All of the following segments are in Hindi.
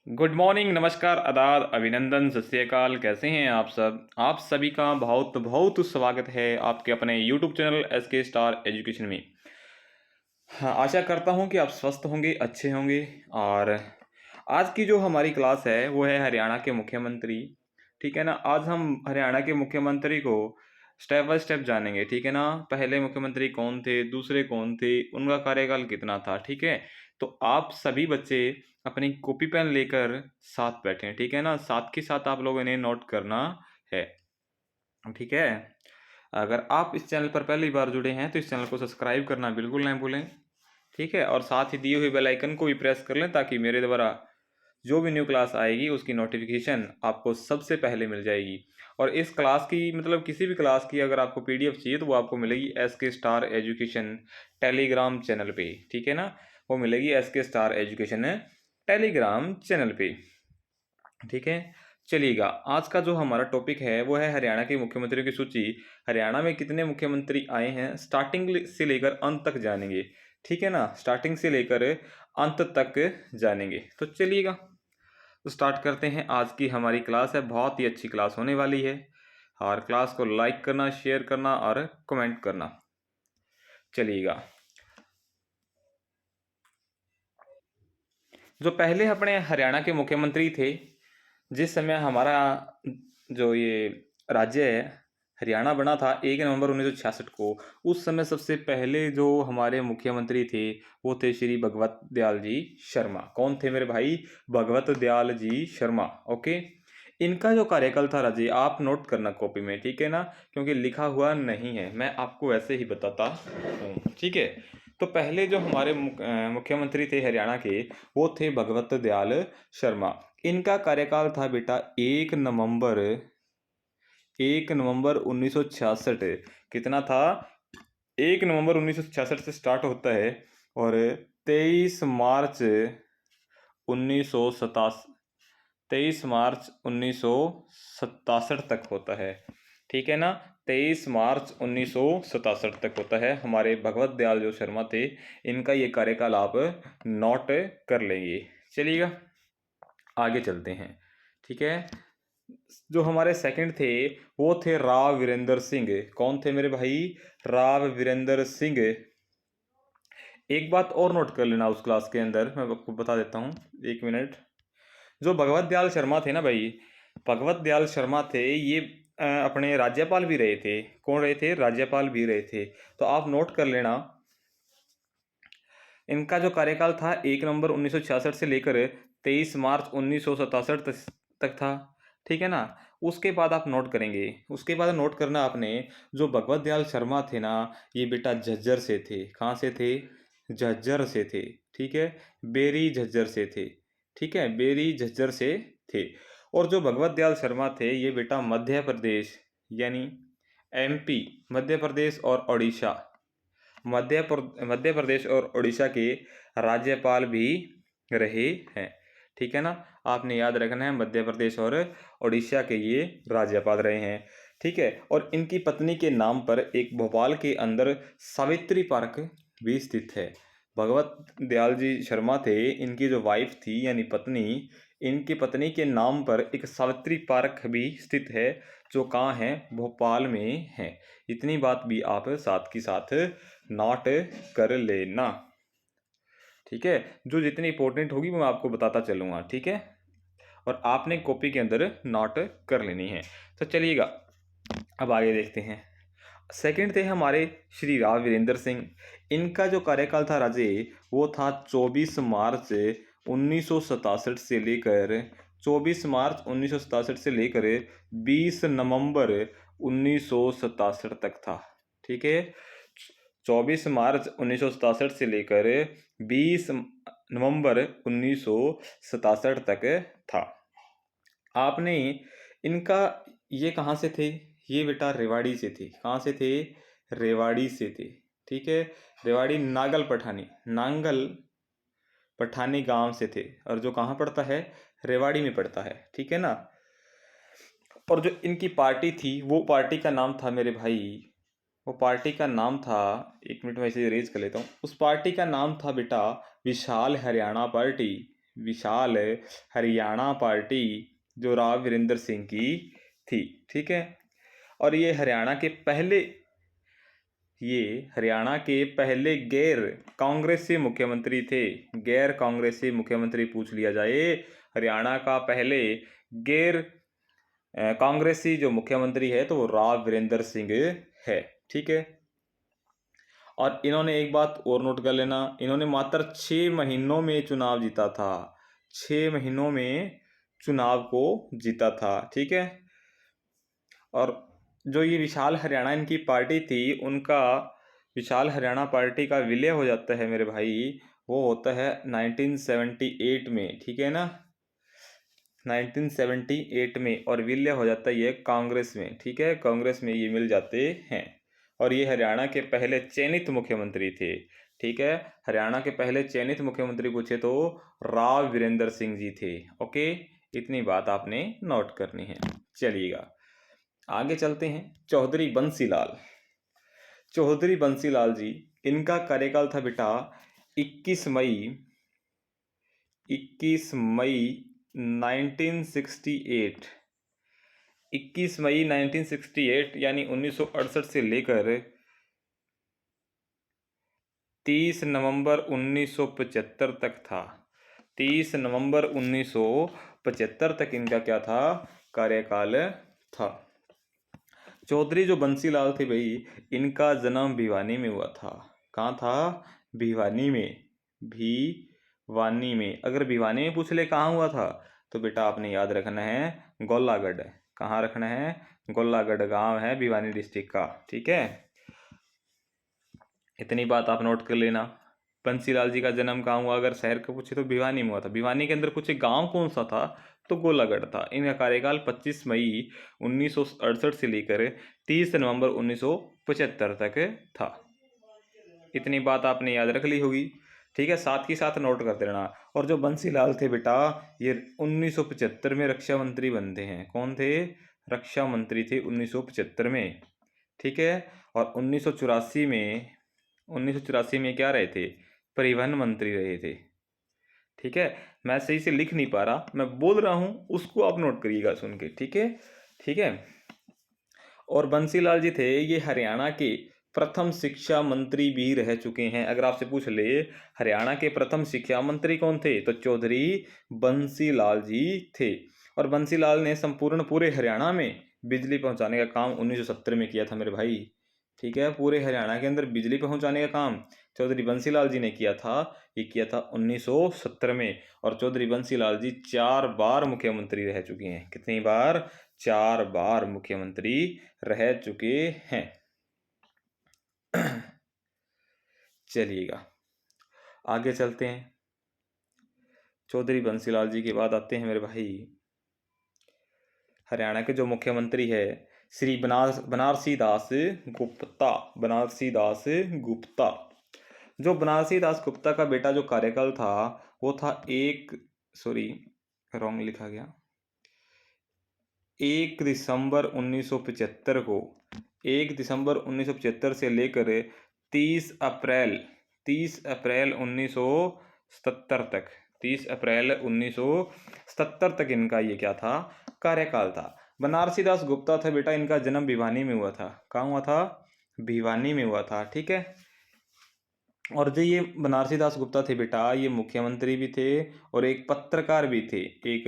गुड मॉर्निंग, नमस्कार, आदाब, अभिनंदन, सत श्री अकाल। कैसे हैं आप सब? आप सभी का बहुत बहुत स्वागत है आपके अपने YouTube channel SK star education में। हाँ, आशा करता हूँ कि आप स्वस्थ होंगे, अच्छे होंगे। और आज की जो हमारी क्लास है वो है हरियाणा के मुख्यमंत्री। ठीक है ना? आज हम हरियाणा के मुख्यमंत्री को स्टेप बाय स्टेप जानेंगे। ठीक है ना? पहले मुख्यमंत्री कौन थे, दूसरे कौन थे, उनका कार्यकाल कितना था। ठीक है? तो आप सभी बच्चे अपनी कॉपी पेन लेकर साथ बैठें। ठीक है ना? साथ के साथ आप लोगों ने नोट करना है। ठीक है? अगर आप इस चैनल पर पहली बार जुड़े हैं तो इस चैनल को सब्सक्राइब करना बिल्कुल ना भूलें। ठीक है? और साथ ही दिए हुए बेल आइकन को भी प्रेस कर लें ताकि मेरे द्वारा जो भी न्यू क्लास आएगी उसकी नोटिफिकेशन आपको सबसे पहले मिल जाएगी। और इस क्लास की मतलब किसी भी क्लास की अगर आपको PDF चाहिए तो वो आपको मिलेगी SK star education Telegram channel पे। ठीक है ना? वो मिलेगी SK star education Telegram channel पे। ठीक है? चलिएगा, आज का जो हमारा टॉपिक है वो है हरियाणा के मुख्यमंत्रियों की सूची। हरियाणा में कितने मुख्यमंत्री आए हैं स्टार्टिंग से लेकर अंत तक जानेंगे। ठीक है ना? स्टार्टिंग से लेकर अंत तक जानेंगे। तो चलिएगा, तो स्टार्ट करते हैं। आज की हमारी क्लास है, बहुत ही अच्छी क्लास होने वाली है। और क्लास को लाइक करना, शेयर करना और कमेंट करना। चलिएगा, जो पहले अपने हरियाणा के मुख्यमंत्री थे, जिस समय हमारा जो ये राज्य है हरियाणा बना था 1 नवंबर 1966 को, उस समय सबसे पहले जो हमारे मुख्यमंत्री थे वो थे श्री भगवत दयाल जी शर्मा। कौन थे मेरे भाई? भगवत दयाल जी शर्मा। ओके, इनका जो कार्यकाल था राजे, आप नोट करना कॉपी में। ठीक है ना? क्योंकि लिखा हुआ नहीं है, मैं आपको ऐसे ही बताता हूँ। ठीक है? तो पहले जो हमारे मुख्यमंत्री थे हरियाणा के वो थे भगवत दयाल शर्मा। इनका कार्यकाल था बेटा 1 नवंबर 1966। कितना था? 1 नवंबर 1966 से स्टार्ट होता है और 23 मार्च 1967 23 मार्च 1967 तक होता है। ठीक है ना? 23 मार्च 1967 तक होता है। हमारे भगवत दयाल जो शर्मा थे, इनका ये कार्यकाल आप नोट कर लेंगे। चलिएगा, आगे चलते हैं। ठीक है? जो हमारे सेकंड थे वो थे राव वीरेंद्र सिंह। कौन थे मेरे भाई? राव वीरेंद्र सिंह। एक बात और नोट कर लेना, उस क्लास के अंदर मैं आपको बता देता हूँ, 1 मिनट। जो भगवत दयाल शर्मा थे ना भाई, भगवत दयाल शर्मा थे, ये अपने राज्यपाल भी रहे थे। कौन रहे थे? राज्यपाल भी रहे थे। तो आप नोट कर लेना, इनका जो कार्यकाल था 1 नवंबर 1966 से लेकर 23 मार्च 1967 तक था। ठीक है ना? उसके बाद आप नोट करेंगे, उसके बाद नोट करना आपने, जो भगवत दयाल शर्मा थे ना, ये बेटा झज्जर से थे। कहाँ से थे? झज्जर से थे। ठीक है? बेरी झज्जर से थे। ठीक है? बेरी झज्जर से थे। और जो भगवत दयाल शर्मा थे ये बेटा मध्य प्रदेश यानी MP, मध्य प्रदेश और उड़ीसा, मध्य प्रदेश और उड़ीसा के राज्यपाल भी रहे हैं। ठीक है ना? आपने याद रखना है, मध्य प्रदेश और उड़ीसा के ये राज्यपाल रहे हैं। ठीक है? और इनकी पत्नी के नाम पर एक भोपाल के अंदर सावित्री पार्क भी स्थित है। भगवत दयाल जी शर्मा थे, इनकी जो वाइफ थी यानी पत्नी, इनकी पत्नी के नाम पर एक सावित्री पार्क भी स्थित है, जो कहाँ है? भोपाल में है। इतनी बात भी आप साथ की साथ नोट कर लेना। ठीक है? जो जितनी इंपॉर्टेंट होगी मैं आपको बताता चलूँगा। ठीक है? और आपने कॉपी के अंदर नोट कर लेनी है। तो चलिएगा, अब आगे देखते हैं। सेकंड थे हमारे श्री राव वीरेंद्र सिंह। इनका जो कार्यकाल था राजे, वो था 24 मार्च 1967 से लेकर 20 नवंबर 1967 तक था। ठीक है? 24 मार्च 1967 से लेकर 20 नवंबर 1967 तक था। आपने इनका, ये कहाँ से थे? ये बेटा रेवाड़ी से थे। कहाँ से थे? रेवाड़ी से थे। ठीक है? रेवाड़ी नांगल पठानी गांव से थे। और जो कहाँ पड़ता है? रेवाड़ी में पड़ता है। ठीक है ना? और जो इनकी पार्टी थी वो पार्टी का नाम था मेरे भाई, वो पार्टी का नाम था, 1 मिनट में इसे रेज कर लेता हूँ। उस पार्टी का नाम था बेटा विशाल हरियाणा पार्टी। विशाल हरियाणा पार्टी जो राव वीरेंद्र सिंह की थी। ठीक है, और ये हरियाणा के पहले गैर कांग्रेसी मुख्यमंत्री थे। गैर कांग्रेसी मुख्यमंत्री पूछ लिया जाए, हरियाणा का पहले गैर कांग्रेसी जो मुख्यमंत्री है तो वो राव वीरेंद्र सिंह है। ठीक है, और इन्होंने एक बात और नोट कर लेना, इन्होंने मात्र 6 महीनों में चुनाव जीता था। 6 महीनों में चुनाव को जीता था। ठीक है, और जो ये विशाल हरियाणा इनकी पार्टी थी, उनका विशाल हरियाणा पार्टी का विलय हो जाता है मेरे भाई, वो होता है 1978 में। ठीक है ना, 1978 में, और विलय हो जाता है ये कांग्रेस में। ठीक है, कांग्रेस में ये मिल जाते हैं, और ये हरियाणा के पहले चयनित मुख्यमंत्री थे। ठीक है, हरियाणा के पहले चयनित मुख्यमंत्री पूछे तो राव वीरेंद्र सिंह जी थे। ओके, इतनी बात आपने नोट करनी है। चलिएगा आगे चलते हैं। चौधरी बंसीलाल, चौधरी बंसीलाल जी, इनका कार्यकाल था बेटा 21 मई 1968। 21 मई 1968 यानी 1968 से लेकर 30 नवंबर 1975 तक था। 30 नवंबर 1975 तक इनका क्या था, कार्यकाल था। चौधरी जो बंसीलाल थे भाई, इनका जन्म भिवानी में हुआ था। कहाँ था, भिवानी में। भिवानी में, अगर भिवानी में पूछ ले कहाँ हुआ था तो बेटा आपने याद रखना है गोलागढ़। कहाँ रखना है, गोलागढ़ गांव है भिवानी डिस्ट्रिक्ट का। ठीक है, इतनी बात आप नोट कर लेना। बंसीलाल जी का जन्म कहाँ हुआ, अगर शहर का पूछे तो भिवानी में हुआ था। भिवानी के अंदर पूछे गांव कौन सा था तो गोलागढ़ था। इनका कार्यकाल 25 मई 1968 से लेकर 30 नवंबर 1975 तक था। इतनी बात आपने याद रख ली होगी। ठीक है, साथ ही साथ नोट कर देना। और जो बंसीलाल थे बेटा, ये 1975 में रक्षा मंत्री बनते हैं। कौन थे, रक्षा मंत्री थे 1975 में। ठीक है, और 1984 में क्या रहे थे, परिवहन मंत्री रहे थे। ठीक है, मैं सही से लिख नहीं पा रहा, मैं बोल रहा हूँ, उसको आप नोट करिएगा सुन के। ठीक है, ठीक है। और बंसीलाल जी थे ये हरियाणा के प्रथम शिक्षा मंत्री भी रह चुके हैं। अगर आपसे पूछ ले हरियाणा के प्रथम शिक्षा मंत्री कौन थे तो चौधरी बंसीलाल जी थे। और बंसीलाल ने संपूर्ण पूरे हरियाणा में बिजली पहुंचाने का काम 1970 में किया था मेरे भाई। ठीक है, पूरे हरियाणा के अंदर बिजली पहुंचाने का काम चौधरी बंसीलाल जी ने किया था। ये किया था 1970 में। और चौधरी बंसीलाल जी 4 बार मुख्यमंत्री रह चुके हैं। कितनी बार, 4 बार मुख्यमंत्री रह चुके हैं। चलिएगा आगे चलते हैं। चौधरी बंसीलाल जी के बाद आते हैं मेरे भाई हरियाणा के जो मुख्यमंत्री है श्री बनारसी दास गुप्ता। बनारसी दास गुप्ता, जो बनारसी दास गुप्ता का बेटा जो कार्यकाल था वो था रॉन्ग लिखा गया, 1 दिसंबर 1975 को, 1 दिसंबर 1975 से लेकर 30 अप्रैल 1977 तक, 30 अप्रैल 1977 तक इनका ये क्या था, कार्यकाल था। बनारसी दास गुप्ता था बेटा, इनका जन्म भिवानी में हुआ था। कहाँ हुआ था, भिवानी में हुआ था। ठीक है, और जो ये बनारसी दास गुप्ता थे बेटा, ये मुख्यमंत्री भी थे और एक पत्रकार भी थे। एक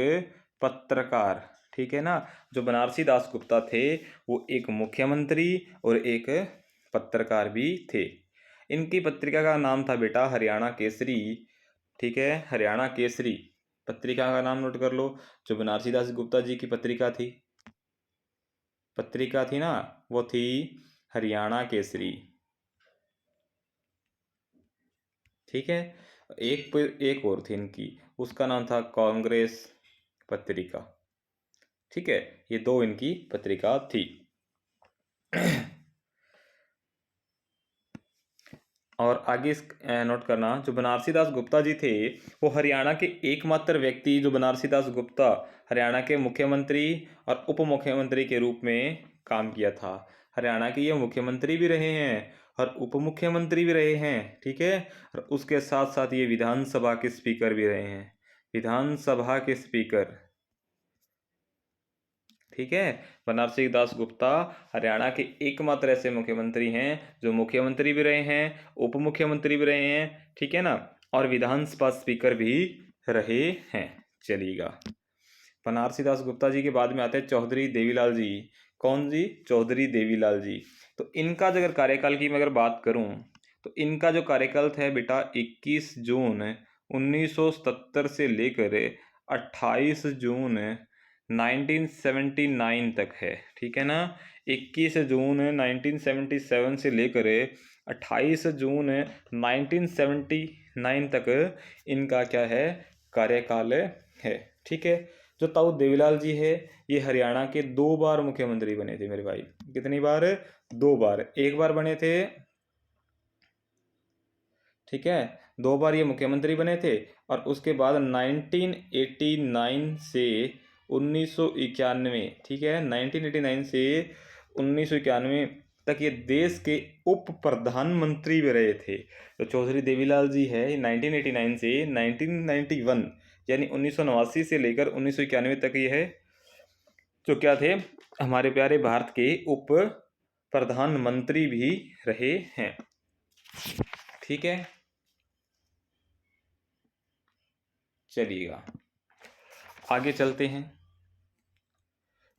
पत्रकार, ठीक है ना। जो बनारसी दास गुप्ता थे वो एक मुख्यमंत्री और एक पत्रकार भी थे। इनकी पत्रिका का नाम था बेटा हरियाणा केसरी। ठीक है, हरियाणा केसरी पत्रिका का नाम नोट कर लो। जो बनारसी दास गुप्ता जी की पत्रिका थी ना, वो थी हरियाणा केसरी। ठीक है, एक और थी इनकी, उसका नाम था कांग्रेस पत्रिका। ठीक है, ये 2 इनकी पत्रिका थी। और आगे नोट करना, जो बनारसी दास गुप्ता जी थे वो हरियाणा के एकमात्र व्यक्ति, जो बनारसी दास गुप्ता हरियाणा के मुख्यमंत्री और उप मुख्यमंत्री के रूप में काम किया था। हरियाणा के ये मुख्यमंत्री भी रहे हैं और उप मुख्यमंत्री भी रहे हैं। ठीक है, और उसके साथ साथ ये विधानसभा के स्पीकर भी रहे हैं। विधानसभा के स्पीकर, ठीक है। बनारसी दास गुप्ता हरियाणा के एकमात्र ऐसे मुख्यमंत्री हैं जो मुख्यमंत्री भी रहे हैं, उप मुख्यमंत्री भी रहे हैं, ठीक है ना, और विधानसभा स्पीकर भी रहे हैं। चलिएगा, बनारसी दास गुप्ता जी के बाद में आते हैं चौधरी देवीलाल जी। कौन जी? चौधरी देवीलाल जी। तो इनका अगर कार्यकाल की मैं अगर बात करूं तो इनका जो कार्यकाल था बेटा 21 जून 1977 से लेकर 28 जून 1979 तक है, ठीक है ना। 21 जून 1977 से लेकर 28 जून 1979 तक इनका क्या है? कार्यकाल है, ठीक है। जो ताऊ देवीलाल जी है ये हरियाणा के 2 बार मुख्यमंत्री बने थे मेरे भाई। कितनी बार? 2 बार। एक बार बने थे, ठीक है, 2 बार ये मुख्यमंत्री बने थे, और उसके बाद 1989 से 1991, ठीक है, 1989 से 1991 तक ये देश के उप प्रधानमंत्री भी रहे थे। तो चौधरी देवीलाल जी है 1989 से 1991 यानी 1989 से लेकर 1991 तक ये है जो क्या थे? हमारे प्यारे भारत के उप प्रधानमंत्री भी रहे हैं, ठीक है। चलिएगा आगे चलते हैं।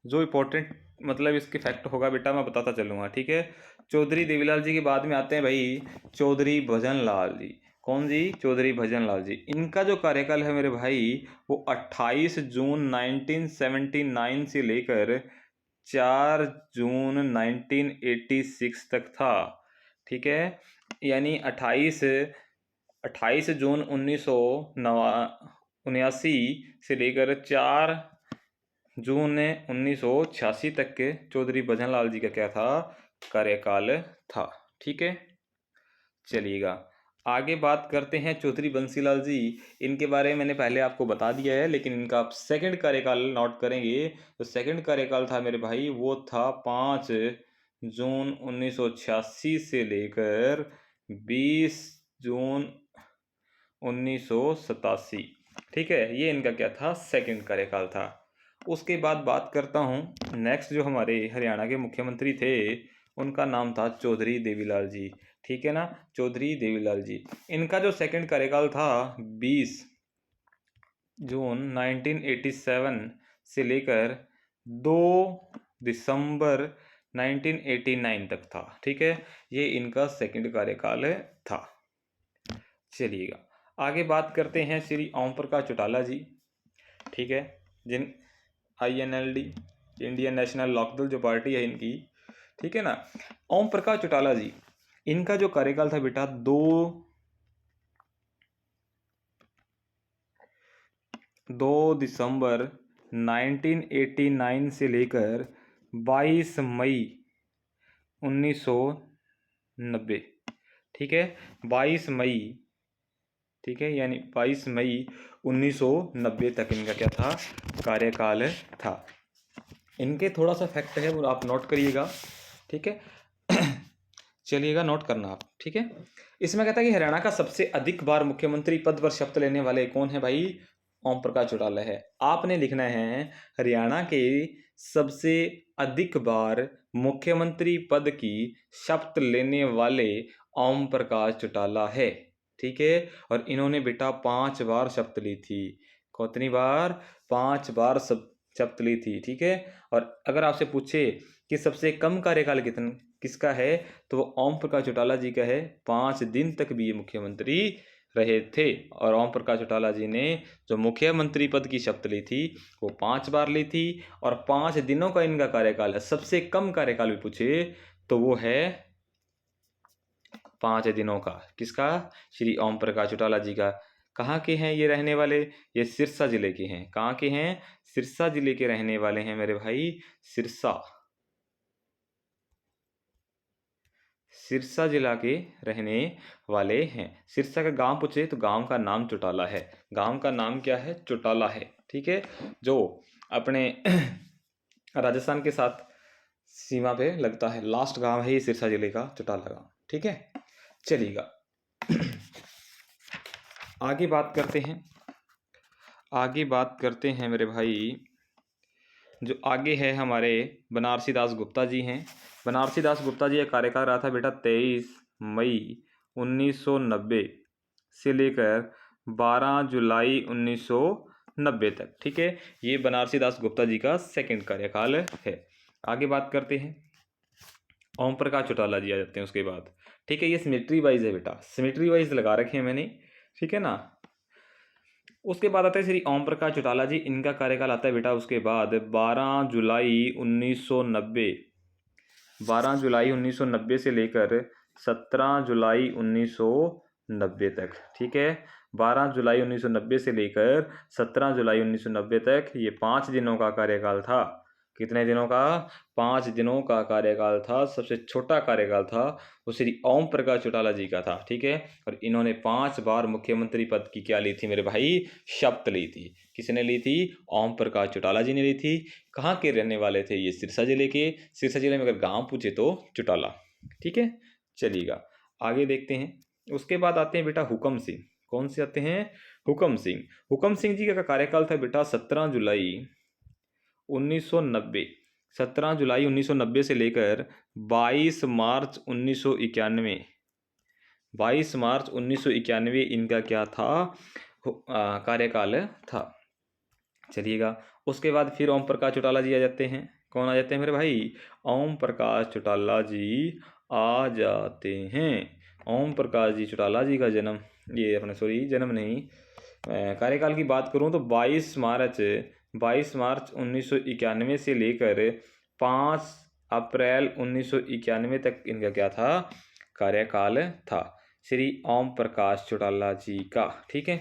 जो इम्पोर्टेंट मतलब इसके फैक्ट होगा बेटा मैं बताता चलूँगा, ठीक है। चौधरी देवीलाल जी के बाद में आते हैं भाई चौधरी भजन लाल जी। कौन जी? चौधरी भजन लाल जी। इनका जो कार्यकाल है मेरे भाई वो 28 जून 1979 से लेकर 4 जून 1986 तक था, ठीक है। यानी 28 जून 1979 से लेकर 4 जून 1986 तक के चौधरी भजन लाल जी का क्या था? कार्यकाल था, ठीक है। चलिएगा आगे बात करते हैं चौधरी बंसीलाल जी। इनके बारे में मैंने पहले आपको बता दिया है, लेकिन इनका आप सेकंड कार्यकाल नोट करेंगे तो सेकंड कार्यकाल था मेरे भाई वो था 5 जून 1986 से लेकर 20 जून 1987, ठीक है। ये इनका क्या था? सेकंड कार्यकाल था। उसके बाद बात करता हूँ नेक्स्ट जो हमारे हरियाणा के मुख्यमंत्री थे उनका नाम था चौधरी देवीलाल जी, ठीक है ना। चौधरी देवीलाल जी, इनका जो सेकंड कार्यकाल था 20 जून 1987 से लेकर 2 दिसंबर 1989 तक था, ठीक है। ये इनका सेकंड कार्यकाल था। चलिएगा आगे बात करते हैं श्री ओम प्रकाश चौटाला जी, ठीक है, जिन INLD इंडियन नेशनल लोकदल जो पार्टी है इनकी, ठीक है ना। ओम प्रकाश चौटाला जी, इनका जो कार्यकाल था बेटा 2 दिसंबर 1989 से लेकर 22 मई 1990, ठीक है, 22 मई, ठीक है, यानी 22 मई 1990 तक इनका क्या था? कार्यकाल था। इनके थोड़ा सा फैक्ट है वो आप नोट करिएगा, ठीक है। चलिएगा नोट करना आप, ठीक है। इसमें कहता है कि हरियाणा का सबसे अधिक बार मुख्यमंत्री पद पर शपथ लेने वाले कौन है भाई? ओम प्रकाश चौटाला है। आपने लिखना है हरियाणा के सबसे अधिक बार मुख्यमंत्री पद की शपथ लेने वाले ओम प्रकाश चौटाला है, ठीक है। और इन्होंने बेटा 5 बार शपथ ली थी। कितनी बार? 5 बार शपथ ली थी, ठीक है। और अगर आपसे पूछे कि सबसे कम कार्यकाल किसका है तो वो ओम प्रकाश चौटाला जी का है। 5 दिन तक भी ये मुख्यमंत्री रहे थे, और ओम प्रकाश चौटाला जी ने जो मुख्यमंत्री पद की शपथ ली थी वो 5 बार ली थी, और 5 दिनों का इनका कार्यकाल है। सबसे कम कार्यकाल भी पूछे तो वो है 5 दिनों का। किसका? श्री ओम प्रकाश चौटाला जी का। कहाँ के हैं ये रहने वाले? ये सिरसा जिले के हैं। कहाँ के हैं? सिरसा जिले के रहने वाले हैं मेरे भाई। सिरसा जिला के रहने वाले हैं। सिरसा का गांव पूछे तो गांव का नाम चौटाला है। गांव का नाम क्या है? चौटाला है, ठीक है, जो अपने राजस्थान के साथ सीमा पे लगता है। लास्ट गांव है ये सिरसा जिले का चौटाला गांव, ठीक है। चलिएगा आगे बात करते हैं। आगे बात करते हैं मेरे भाई, जो आगे है हमारे बनारसी दास गुप्ता जी हैं। बनारसी दास गुप्ता जी का कार्यकाल रहा था बेटा 23 मई 1990 से लेकर 12 जुलाई 1990 तक। ठीक है, ये बनारसी दास गुप्ता जी का सेकंड कार्यकाल है। आगे बात करते हैं, ओम प्रकाश चौटाला जी आ जाते हैं उसके बाद। ठीक है, ये सिमेट्री वाइज है बेटा, सिमेट्री वाइज लगा रखे हैं मैंने, ठीक है ना। उसके बाद आता है श्री ओम प्रकाश चौटाला जी, इनका कार्यकाल आता है बेटा उसके बाद 12 जुलाई 1990, 12 जुलाई 1990 से लेकर 17 जुलाई 1990 तक। ठीक है, 12 जुलाई 1990 से लेकर 17 जुलाई 1990 तक, ये 5 दिनों का कार्यकाल था। कितने दिनों का? 5 दिनों का कार्यकाल था। सबसे छोटा कार्यकाल था वो श्री ओम प्रकाश चौटाला जी का था। ठीक है, और इन्होंने 5 बार मुख्यमंत्री पद की क्या ली थी मेरे भाई? शपथ ली थी। किसने ली थी? ओम प्रकाश चौटाला जी ने ली थी। कहाँ के रहने वाले थे ये? सिरसा जिले के। सिरसा जिले में अगर गांव पूछे तो चौटाला। ठीक है, चलिएगा आगे देखते हैं। उसके बाद आते हैं बेटा हुकम सिंह। कौन से आते हैं? हुकम सिंह। हुकम सिंह जी का कार्यकाल था बेटा 17 जुलाई 1990, 17 जुलाई 1990 से लेकर 22 मार्च 1991, 22 मार्च 1991 इनका क्या था? कार्यकाल था। चलिएगा, उसके बाद फिर ओम प्रकाश चौटाला जी आ जाते हैं। कौन आ जाते हैं मेरे भाई? ओम प्रकाश चौटाला जी आ जाते हैं। ओम प्रकाश जी चौटाला जी का जन्म, ये अपने सॉरी जन्म नहीं, कार्यकाल की बात करूं तो 22 मार्च 1991 से लेकर 5 अप्रैल 1991 तक इनका क्या था? कार्यकाल था, श्री ओम प्रकाश चौटाला जी का। ठीक है,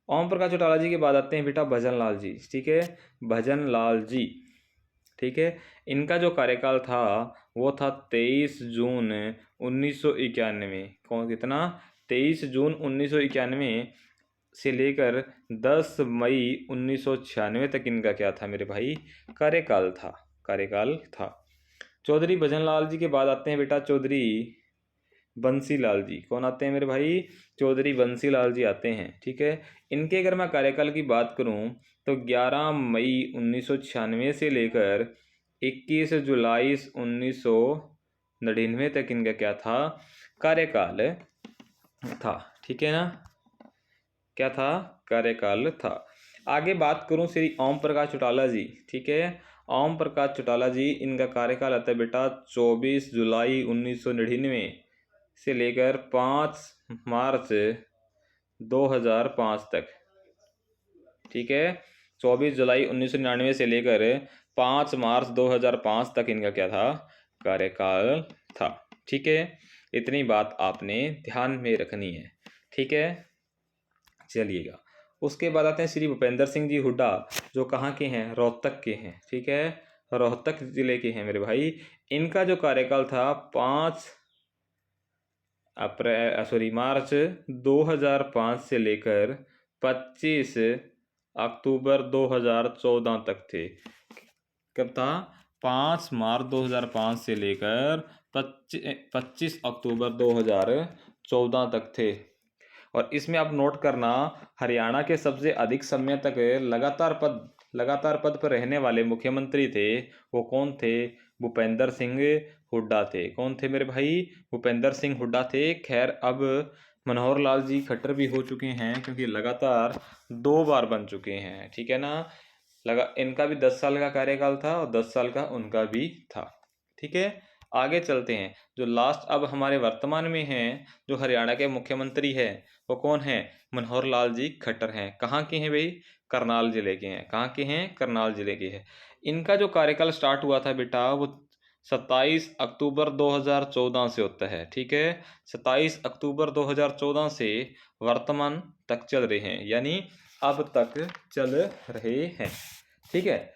ओम प्रकाश चौटाला जी के बाद आते हैं बेटा भजन लाल जी। ठीक है, भजन लाल जी। ठीक है, इनका जो कार्यकाल था वो था 23 जून 1991। कौन? कितना? 23 जून 1991 से लेकर 10 मई 1996 तक इनका क्या था मेरे भाई? कार्यकाल था, कार्यकाल था। चौधरी भजन लाल जी के बाद आते हैं बेटा चौधरी बंसी लाल जी। कौन आते हैं मेरे भाई? चौधरी बंसी लाल जी आते हैं। ठीक है, इनके अगर मैं कार्यकाल की बात करूं तो 11 मई 1996 से लेकर 21 जुलाई 1999 तक इनका क्या था? कार्यकाल था। ठीक है ना, क्या था? कार्यकाल था। आगे बात करूं श्री ओम प्रकाश चौटाला जी। ठीक है, ओम प्रकाश चौटाला जी, इनका कार्यकाल आता है बेटा 24 जुलाई 1999 से लेकर 5 मार्च 2005 तक। ठीक है, 24 जुलाई 1999 से लेकर 5 मार्च 2005 तक इनका क्या था? कार्यकाल था। ठीक है, इतनी बात आपने ध्यान में रखनी है। ठीक है, चलिएगा उसके बाद आते हैं श्री भूपेंद्र सिंह जी हुड्डा, जो कहाँ के हैं? रोहतक के हैं। ठीक है, रोहतक जिले के हैं मेरे भाई। इनका जो कार्यकाल था 5 मार्च 2005 से लेकर 25 अक्टूबर 2014 तक थे। कब था? 5 मार्च 2005 से लेकर 25 अक्टूबर 2014 तक थे। और इसमें आप नोट करना, हरियाणा के सबसे अधिक समय तक लगातार पद पर रहने वाले मुख्यमंत्री थे वो कौन थे? भूपेंद्र सिंह हुड्डा थे। कौन थे मेरे भाई? भूपेंद्र सिंह हुड्डा थे। खैर अब मनोहर लाल जी खट्टर भी हो चुके हैं, क्योंकि लगातार 2 बार बन चुके हैं। ठीक है ना, इनका भी 10 साल का कार्यकाल था और 10 साल का उनका भी था। ठीक है, आगे चलते हैं। जो लास्ट अब हमारे वर्तमान में हैं, जो हरियाणा के मुख्यमंत्री हैं, वो कौन है? मनोहर लाल जी खट्टर हैं। कहाँ के हैं भाई? करनाल जिले के हैं। कहाँ के हैं? करनाल जिले के हैं। इनका जो कार्यकाल स्टार्ट हुआ था बेटा वो 27 अक्टूबर 2014 से होता है। ठीक है, 27 अक्टूबर 2014 से वर्तमान तक चल रहे हैं, यानी अब तक चल रहे हैं। ठीक है,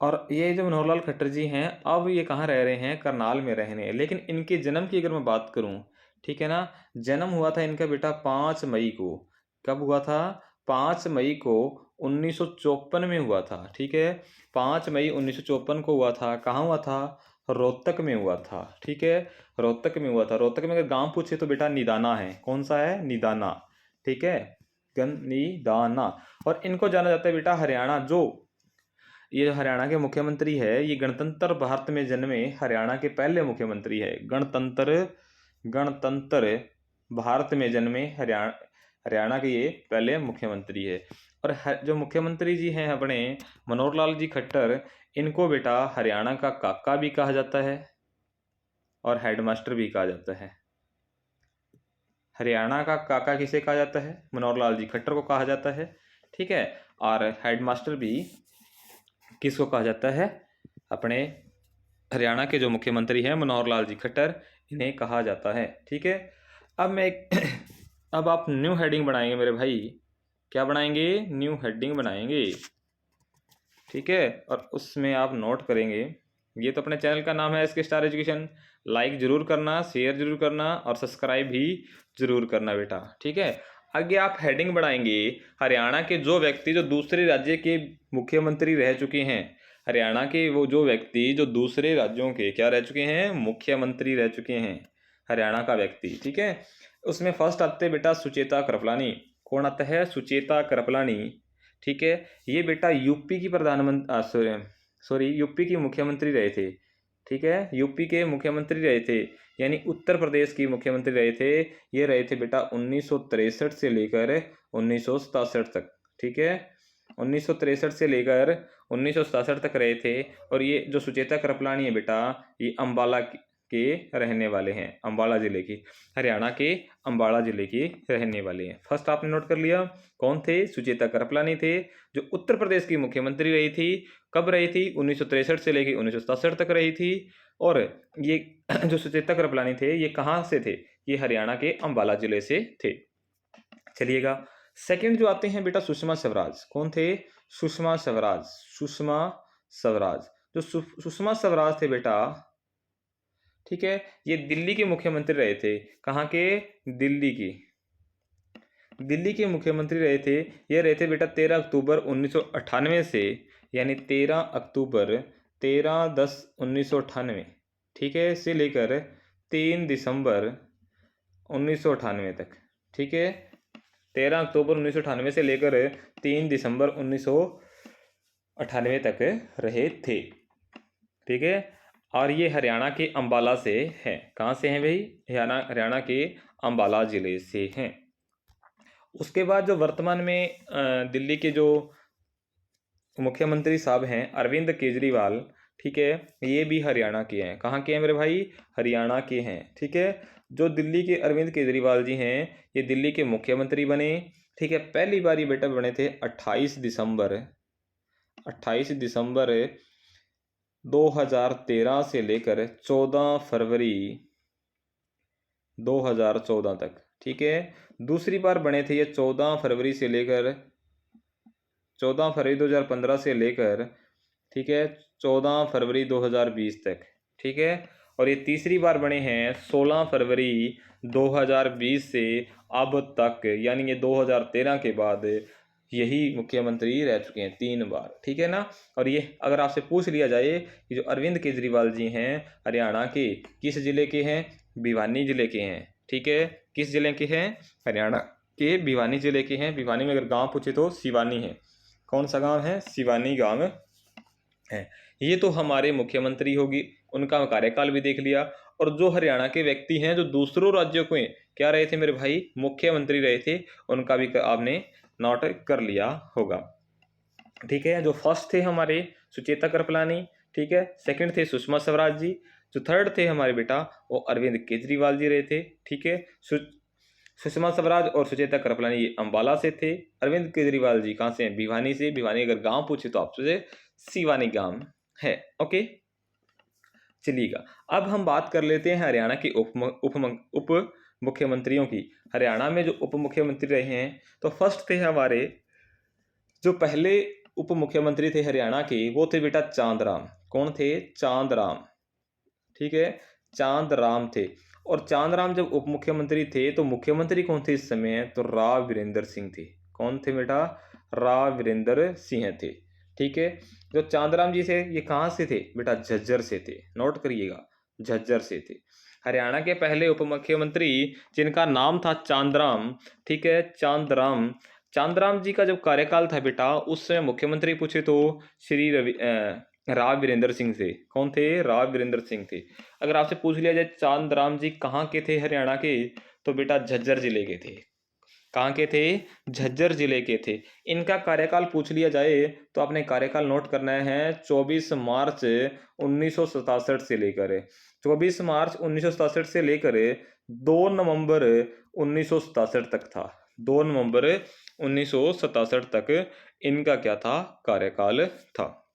और ये जो मनोहर लाल खट्टर जी हैं, अब ये कहाँ रह रहे हैं? करनाल में रह रहे हैं। लेकिन इनके जन्म की अगर मैं बात करूं, ठीक है ना, जन्म हुआ था इनका बेटा 5 मई को। कब हुआ था? 5 मई को 1954 में हुआ था। ठीक है, 5 मई 1954 को हुआ था। कहाँ हुआ था? रोहतक में हुआ था। ठीक है, रोहतक में हुआ था। रोहतक में अगर गांव पूछे तो बेटा निदाना है। कौन सा है? निदाना। ठीक है, निदाना। और इनको जाना जाता है बेटा हरियाणा, जो ये हरियाणा के मुख्यमंत्री है, ये गणतंत्र भारत में जन्मे हरियाणा के पहले मुख्यमंत्री है। गणतंत्र भारत में जन्मे हरियाणा के ये पहले मुख्यमंत्री है। और जो मुख्यमंत्री जी हैं अपने मनोहर लाल जी खट्टर, इनको बेटा हरियाणा का काका भी कहा जाता है और हेडमास्टर भी कहा जाता है। हरियाणा का काका किसे कहा जाता है? मनोहर लाल जी खट्टर को कहा जाता है। ठीक है, और हेडमास्टर भी किसको कहा जाता है? अपने हरियाणा के जो मुख्यमंत्री हैं मनोहर लाल जी खट्टर, इन्हें कहा जाता है। ठीक है, अब मैं अब आप न्यू हेडिंग बनाएंगे मेरे भाई। क्या बनाएंगे? न्यू हेडिंग बनाएंगे। ठीक है, और उसमें आप नोट करेंगे, ये तो अपने चैनल का नाम है एसके स्टार एजुकेशन। लाइक जरूर करना, शेयर जरूर करना और सब्सक्राइब भी जरूर करना बेटा। ठीक है, आगे आप हेडिंग बढ़ाएंगे, हरियाणा के जो व्यक्ति जो दूसरे राज्य के मुख्यमंत्री रह चुके हैं। हरियाणा के वो जो व्यक्ति जो दूसरे राज्यों के क्या रह चुके हैं? मुख्यमंत्री रह चुके हैं, हरियाणा का व्यक्ति। ठीक है, उसमें फर्स्ट आते बेटा सुचेता कृपलानी। कौन आता है? सुचेता कृपलानी। ठीक है, ये बेटा यूपी की प्रधानमंत्री सॉरी यूपी की मुख्यमंत्री रहे थे। ठीक है, यूपी के मुख्यमंत्री रहे थे, यानी उत्तर प्रदेश की मुख्यमंत्री रहे थे। ये रहे थे बेटा 1963 से लेकर 1967 तक। ठीक है, 1963 से लेकर 1967 तक रहे थे। और ये जो सुचेता कृपलानी है बेटा, ये अम्बाला के रहने वाले हैं, अम्बाला जिले की, हरियाणा के अम्बाला जिले के रहने वाले हैं। फर्स्ट आपने नोट कर लिया, कौन थे? सुचेता कृपलानी थे, जो उत्तर प्रदेश की मुख्यमंत्री रही थी। कब रही थी? 1963 से लेकर 1967 तक रही थी। और ये जो सुचेता कृपलानी थे, ये कहाँ से थे? ये हरियाणा के अम्बाला जिले से थे। चलिएगा, सेकंड जो आते हैं बेटा सुषमा स्वराज। कौन थे? सुषमा स्वराज। सुषमा स्वराज, जो सुषमा स्वराज थे बेटा, ठीक है, ये दिल्ली के मुख्यमंत्री रहे थे। कहाँ के? दिल्ली के मुख्यमंत्री रहे थे। ये रहे थे बेटा 13 अक्टूबर 1998 से, यानी 13/10/1998, ठीक है, से लेकर 3 दिसंबर 1998 तक। ठीक है, 13 अक्टूबर 1998 से लेकर 3 दिसंबर 1998 तक रहे थे। ठीक है, और ये हरियाणा के अम्बाला से हैं। कहाँ से हैं भाई? हरियाणा के अम्बाला ज़िले से हैं। उसके बाद जो वर्तमान में दिल्ली के जो मुख्यमंत्री साहब हैं अरविंद केजरीवाल, ठीक है, ये भी हरियाणा के हैं। कहाँ के हैं मेरे भाई? हरियाणा के हैं। ठीक है, जो दिल्ली के अरविंद केजरीवाल जी हैं, ये दिल्ली के मुख्यमंत्री बने। ठीक है, पहली बार ये बेटा बने थे 28 दिसंबर 2013 से लेकर 14 फरवरी 2014 तक। ठीक है, दूसरी बार बने थे ये 14 फरवरी से लेकर 14 फरवरी 2015 से लेकर, ठीक है, 14 फरवरी 2020 तक। ठीक है, और ये तीसरी बार बने हैं 16 फरवरी 2020 से अब तक, यानी ये 2013 के बाद यही मुख्यमंत्री रह चुके हैं 3 बार। ठीक है ना। और ये अगर आपसे पूछ लिया जाए कि जो अरविंद केजरीवाल जी हैं हरियाणा के किस ज़िले के हैं? भिवानी ज़िले के हैं। ठीक है, किस ज़िले के हैं? हरियाणा के भिवानी ज़िले के हैं। भिवानी में अगर गांव पूछे तो सिवानी है। कौन सा गांव है? सिवानी गांव है। ये तो हमारे मुख्यमंत्री होगी, उनका कार्यकाल भी देख लिया। और जो हरियाणा के व्यक्ति हैं जो दूसरों राज्यों को क्या रहे थे मेरे भाई? मुख्यमंत्री रहे थे, उनका भी आपने नोट कर लिया होगा। ठीक है, जो फर्स्ट थे हमारे सुचेता कृपलानी, ठीक है, सेकंड थे सुषमा स्वराज जी, जो थर्ड थे हमारे बेटा वो अरविंद केजरीवाल जी रहे थे। ठीक है, सुषमा स्वराज और सुचेता कृपलानी ये अम्बाला से थे। अरविंद केजरीवाल जी कहाँ से हैं? भिवानी से। भिवानी अगर गांव पूछे तो आपसे सिवानी गांव है। ओके, चलिएगा, अब हम बात कर लेते हैं हरियाणा के उप मुख्यमंत्रियों की। हरियाणा में जो उप मुख्यमंत्री रहे हैं, तो फर्स्ट थे हमारे जो पहले उप मुख्यमंत्री थे हरियाणा के, वो थे बेटा चांदराम। कौन थे? चांदराम। ठीक है, चांदराम थे। और चांदराम जब उप मुख्यमंत्री थे तो मुख्यमंत्री कौन थे इस समय? तो राव वीरेंद्र सिंह थे। कौन थे बेटा? राव वीरेंद्र सिंह थे। ठीक है। जो चांदराम जी थे ये कहाँ से थे बेटा, झज्जर से थे, नोट करिएगा, झज्जर से थे। हरियाणा के पहले उप मुख्यमंत्री जिनका नाम था चांदराम, ठीक है, चांदराम। चांदराम जी का जब कार्यकाल था बेटा, उस समय मुख्यमंत्री पूछे तो श्री राव वीरेंद्र सिंह से। कौन थे, राव वीरेंद्र सिंह थे। अगर आपसे पूछ लिया जाए चांदराम जी कहाँ के थे हरियाणा के, तो बेटा झज्जर जिले के थे। कहाँ के थे, झज्जर जिले के थे। इनका कार्यकाल पूछ लिया जाए तो आपने कार्यकाल नोट करना है 24 मार्च 1967 से लेकर 24 मार्च 1967 से लेकर 2 नवंबर 1967 तक था। 2 नवंबर 1967 तक इनका क्या था, कार्यकाल था।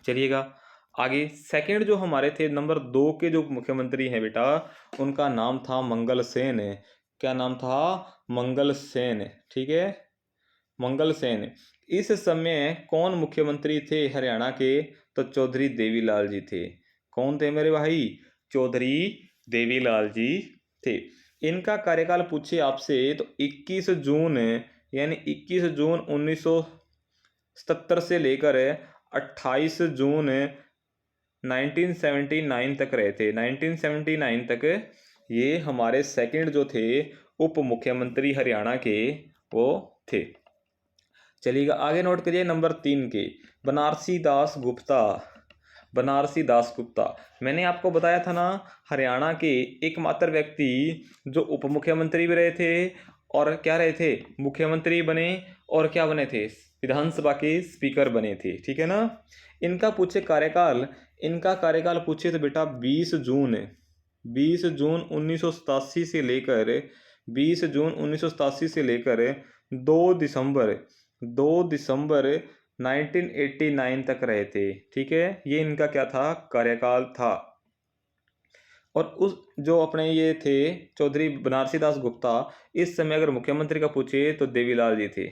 चलिएगा आगे, सेकंड जो हमारे थे, नंबर 2 के जो मुख्यमंत्री हैं बेटा, उनका नाम था मंगल सेन। क्या नाम था, मंगल सेन, ठीक है, मंगल सेन। इस समय कौन मुख्यमंत्री थे हरियाणा के, तो चौधरी देवीलाल जी थे। कौन थे मेरे भाई, चौधरी देवीलाल जी थे। इनका कार्यकाल पूछे आपसे तो 21 जून यानी 21 जून 1977 से लेकर 28 जून 1979 तक रहे थे। 1979 तक ये हमारे सेकंड जो थे उप मुख्यमंत्री हरियाणा के, वो थे। चलिएगा आगे नोट करिए नंबर 3 के, बनारसी दास गुप्ता। बनारसी दास गुप्ता, मैंने आपको बताया था ना, हरियाणा के एकमात्र व्यक्ति जो उप मुख्यमंत्री भी रहे थे और क्या रहे थे, मुख्यमंत्री बने, और क्या बने थे, विधानसभा के स्पीकर बने थे, ठीक है ना। इनका पूछे कार्यकाल, इनका कार्यकाल पूछे तो बेटा 20 जून 1987 से लेकर 20 जून 1987 से लेकर 2 दिसंबर 1989 तक रहे थे, ठीक है। ये इनका क्या था, कार्यकाल था। और उस जो अपने ये थे चौधरी बनारसी दास गुप्ता, इस समय अगर मुख्यमंत्री का पूछे तो देवीलाल जी थे,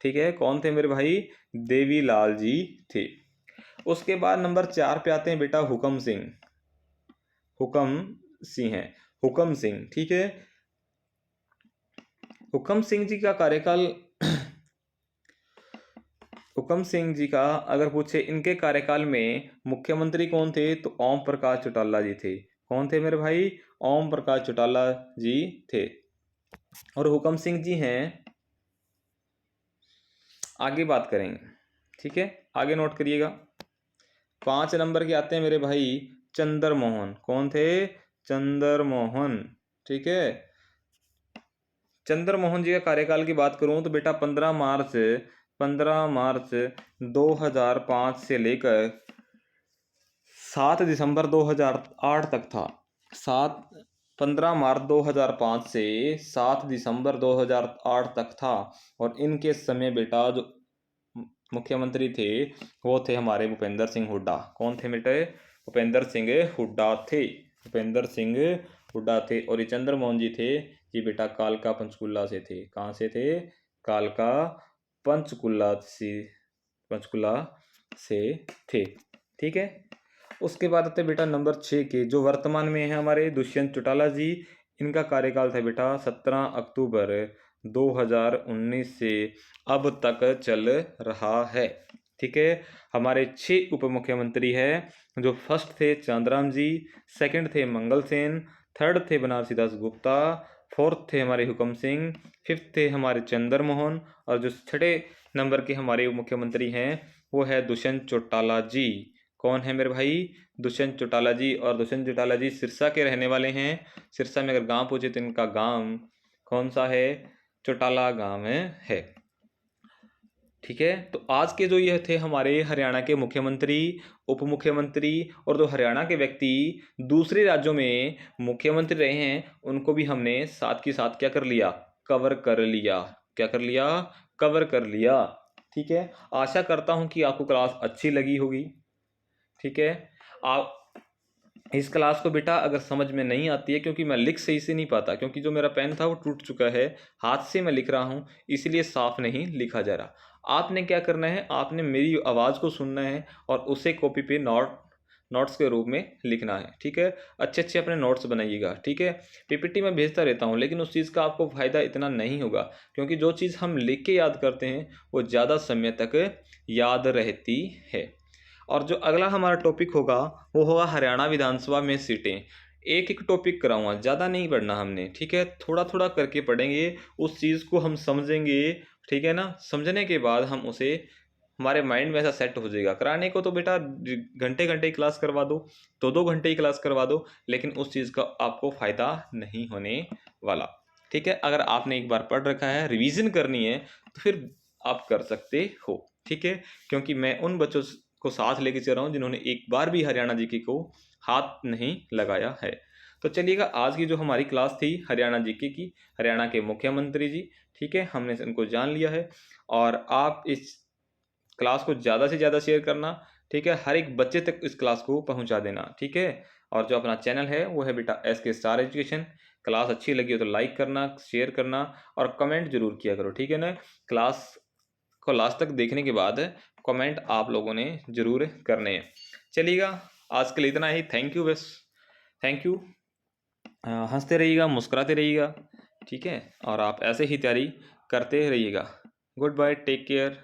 ठीक है। कौन थे मेरे भाई, देवीलाल जी थे। उसके बाद नंबर 4 पे आते हैं बेटा हुकम सिंह। हुकम सिंह है, हुकम सिंह, ठीक है। हुकम सिंह जी का कार्यकाल हुकम सिंह जी का अगर पूछे, इनके कार्यकाल में मुख्यमंत्री कौन थे, तो ओम प्रकाश चौटाला जी थे। कौन थे मेरे भाई, ओम प्रकाश चौटाला जी थे। और हुकम सिंह जी हैं, आगे बात करेंगे, ठीक है, आगे नोट करिएगा। 5 नंबर के आते हैं मेरे भाई चंद्र मोहन। कौन थे, चंद्र मोहन, ठीक है। चंद्र मोहन जी का कार्यकाल की बात करूं तो बेटा 15 मार्च 2005 से लेकर 7 दिसंबर 2008 तक था। 15 मार्च 2005 से 7 दिसंबर 2008 तक था। और इनके समय बेटा जो मुख्यमंत्री थे वो थे हमारे भूपेंद्र सिंह हुड्डा। कौन थे बेटे, भूपेंद्र सिंह हुड्डा थे, भूपेंद्र सिंह हुड्डा थे। और ये चंद्र मोहन जी थे, ये बेटा कालका पंचकुला से थे। कहाँ से थे, कालका पंचकुला से थे, ठीक है। उसके बाद आते बेटा नंबर 6 के, जो वर्तमान में है हमारे दुष्यंत चौटाला जी। इनका कार्यकाल था बेटा 17 अक्टूबर 2019 से अब तक चल रहा है, ठीक है। हमारे 6 उप मुख्यमंत्री हैं, जो फर्स्ट थे चांदराम जी, सेकंड थे मंगल सेन, थर्ड थे बनारसी दास गुप्ता, फोर्थ थे हमारे हुकम सिंह, फिफ्थ थे हमारे चंद्र मोहन, और जो छठे नंबर के हमारे उप मुख्यमंत्री हैं वो है दुष्यंत चौटाला जी। कौन है मेरे भाई, दुष्यंत चौटाला जी। और दुष्यंत चौटाला जी सिरसा के रहने वाले हैं। सिरसा में अगर गांव पूछे तो इनका गांव कौन सा है, चौटाला गांव है, ठीक है। तो आज के जो ये थे हमारे हरियाणा के मुख्यमंत्री, उप मुख्यमंत्री, और जो हरियाणा के व्यक्ति दूसरे राज्यों में मुख्यमंत्री रहे हैं, उनको भी हमने साथ के साथ क्या कर लिया, कवर कर लिया। क्या कर लिया, कवर कर लिया, ठीक है। आशा करता हूं कि आपको क्लास अच्छी लगी होगी, ठीक है। आप इस क्लास को बेटा अगर समझ में नहीं आती है, क्योंकि मैं लिख सही से नहीं पाता, क्योंकि जो मेरा पेन था वो टूट चुका है, हाथ से मैं लिख रहा हूँ, इसलिए साफ नहीं लिखा जा रहा। आपने क्या करना है, आपने मेरी आवाज़ को सुनना है और उसे कॉपी पे नोट्स के रूप में लिखना है, ठीक है। अच्छे अच्छे अपने नोट्स बनाइएगा, ठीक है। पीपीटी में भेजता रहता हूँ, लेकिन उस चीज़ का आपको फ़ायदा इतना नहीं होगा, क्योंकि जो चीज़ हम लिख के याद करते हैं वो ज़्यादा समय तक याद रहती है। और जो अगला हमारा टॉपिक होगा वो होगा हरियाणा विधानसभा में सीटें। एक एक टॉपिक कराऊंगा, ज़्यादा नहीं पढ़ना हमने, ठीक है। थोड़ा थोड़ा करके पढ़ेंगे, उस चीज़ को हम समझेंगे, ठीक है ना। समझने के बाद हम उसे हमारे माइंड में ऐसा सेट हो जाएगा। कराने को तो बेटा घंटे घंटे की क्लास करवा दो, 2-2 घंटे की क्लास करवा दो, लेकिन उस चीज़ का आपको फ़ायदा नहीं होने वाला, ठीक है। अगर आपने एक बार पढ़ रखा है, रिवीजन करनी है, तो फिर आप कर सकते हो, ठीक है। क्योंकि मैं उन बच्चों को साथ लेके चल रहा हूँ जिन्होंने एक बार भी हरियाणा जीके को हाथ नहीं लगाया है। तो चलिएगा, आज की जो हमारी क्लास थी हरियाणा जीके की, हरियाणा के मुख्यमंत्री जी, ठीक है, हमने उनको जान लिया है। और आप इस क्लास को ज़्यादा से ज़्यादा शेयर करना, ठीक है। हर एक बच्चे तक इस क्लास को पहुंचा देना, ठीक है। और जो अपना चैनल है वो है बेटा SK स्टार एजुकेशन। क्लास अच्छी लगी हो तो लाइक करना, शेयर करना और कमेंट जरूर किया करो, ठीक है ना। क्लास को लास्ट तक देखने के बाद कमेंट आप लोगों ने ज़रूर करने हैं। चलिएगा, आज के लिए इतना ही। थैंक यू, बस थैंक यू। हंसते रहिएगा, मुस्कुराते रहिएगा, ठीक है। और आप ऐसे ही तैयारी करते रहिएगा। Goodbye, take care.